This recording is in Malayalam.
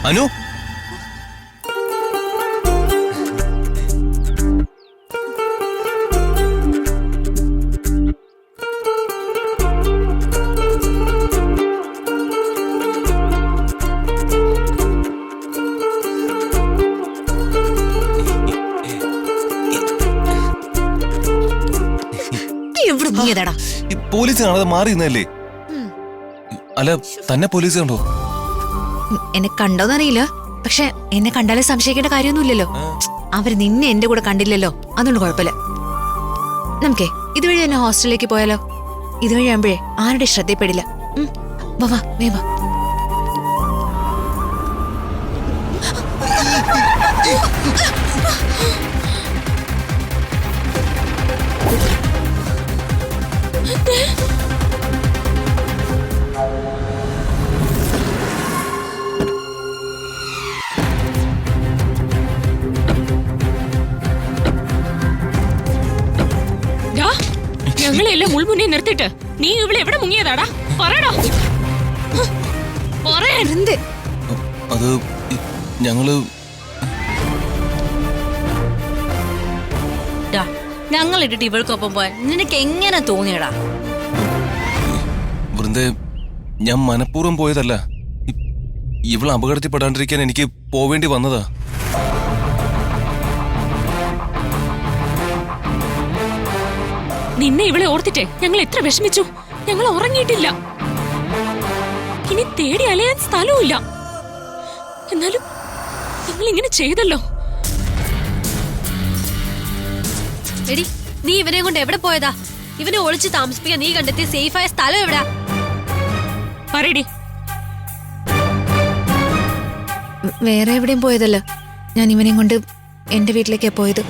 അനു പോലീസ് കാണാതെ മാറി നിന്നല്ലേ? അല്ല തന്നെ പോലീസ് കണ്ടോ? എന്നെ കണ്ടോന്നറിയില്ല, പക്ഷെ എന്നെ കണ്ടാലേ സംശയിക്കേണ്ട കാര്യമൊന്നുമില്ലല്ലോ. അവര് നിന്നെ എന്റെ കൂടെ കണ്ടില്ലല്ലോ, അതുകൊണ്ട് കുഴപ്പമില്ല. നമുക്കേ ഇതുവഴി തന്നെ ഹോസ്റ്റലിലേക്ക് പോയാലോ? ഇതുവഴി ആകുമ്പോഴേ ആരുടെ ശ്രദ്ധയിൽപ്പെടില്ല. വാ വാ വേ വാ. ഞങ്ങളെല്ലാം മുൾമുന്നേ നിർത്തിട്ട് നീ ഇവിടെ എവിടെ മുങ്ങിയതാടാ? പറയടാ. അത് ഞങ്ങള് ഞങ്ങൾ ഇട്ടിട്ട് ഇവൾക്കൊപ്പം പോയാൽ നിനക്ക് എങ്ങനെ തോന്നിയടാ? വൃന്ദേ, ഞാൻ മനഃപൂർവ്വം പോയതല്ല. ഇവൾ അപകടത്തിൽപ്പെടാണ്ടിരിക്കാൻ എനിക്ക് പോവേണ്ടി വന്നതാ. നിന്നെ ഇവളെ ഓർത്തിട്ടേ ഞങ്ങൾ എത്ര വിഷമിച്ചു. ഞങ്ങൾ ഉറങ്ങിയിട്ടില്ല. ഇനി തേടി അലയാൻ സ്ഥലവുമില്ല. എന്നാലും നിങ്ങൾ ഇങ്ങനെ ചെയ്തല്ലോ. എടി, നീ ഇവനെ കൊണ്ട് എവിടെ പോയതാ? ഇവനെ ഒളിച്ച് താമസിപ്പിക്കാൻ നീ കണ്ടെത്തിയ സേഫായ സ്ഥലം എവിടാ? പറയടി. വേറെ എവിടെയും പോയതല്ല, ഞാൻ ഇവനെയും കൊണ്ട് എന്റെ വീട്ടിലേക്കാ പോയത്.